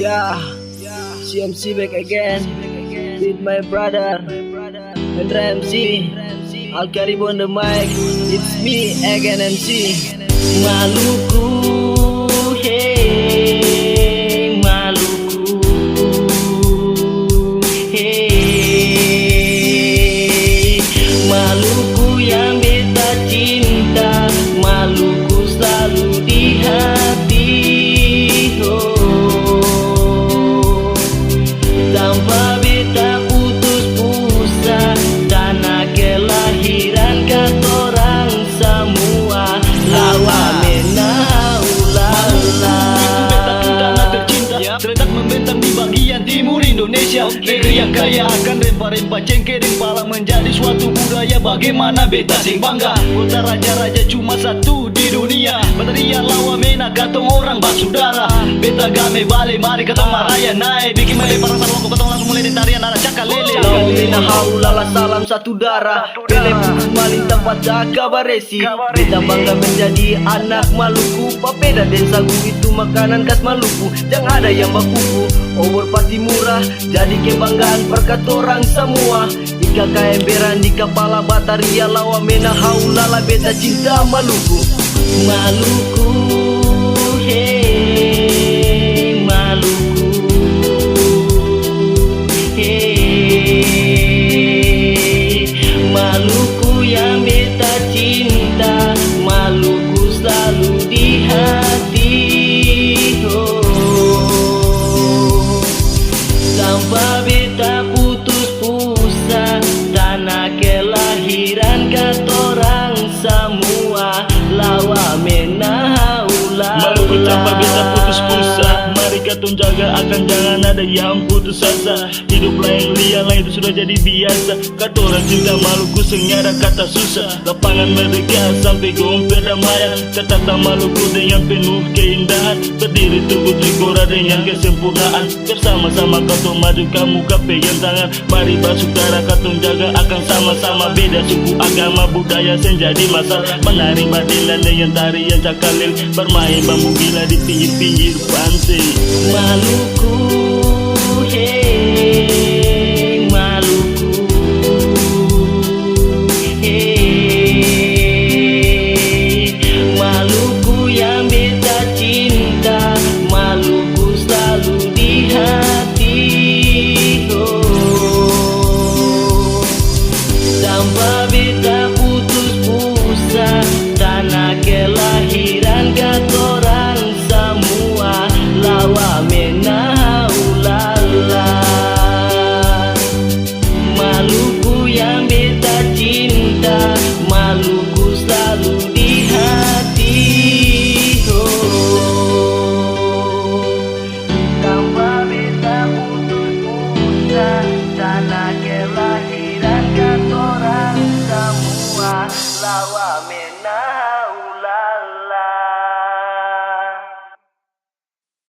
Yeah, CMC back again with my brother Hendra MC. Al Karib on the mic, it's me again MC. Maluku, hey Maluku, hey Maluku yang beta cinta, Maluku selalu di hati. Tanpa beta putus pusa, tanah kelahiran katorang semua. Lawa menaulala. Beta ku tanah tercinta, terletak membentang di bagian timur Indonesia. Negeri yang kaya akan rempah-rempah cengkeh dan pala, menjadi suatu budaya. Bagaimana beta sing bangga, kota raja-raja cuma satu di dunia. Batarian Lawa Mena katong orang basudara. Beta game bale mari katong maraya naik, bikin mele parang sarwako katong langsung mulai di tarian arah cakalele. Lawa Mena haulala salam satu darah, Pele putus malin tempat jaga baresi. Beta bangga menjadi anak Maluku, papeda dan sagu itu makanan khas Maluku. Jangan ada yang bakuku, obor pasti murah, jadi kebanggaan perkatorang semua. Ika kaemberan di kepala Bataria, Lawa Mena haulala beta cinta Maluku. Maluku, hey Maluku, hey Maluku yang beta cinta, Maluku selalu di hati. Oh, tanpa beta putus pusa, tanah kelahiran katorang semua. Lawa Mena haulala. Maluku tanpa beta putus pusa, mari katong jaga akan jangan ada yang putus asa. Hidup lain liang itu sudah jadi biasa. Katorang cinta Maluku senyara kata susah. Lapangan merdeka sampai gomper damaian, ketata Maluku dengan penuh keindahan. Berdiri teguh trikora dengan kesempurnaan. Bersama-sama katong maju kamu pegang tangan. Mari basudara katong jaga akan sama-sama. Beda suku agama budaya senjadi masalah. Menari badilan dengan tarian cakalil, bermain bambu gila di pinggir-pinggir pantai. Maluku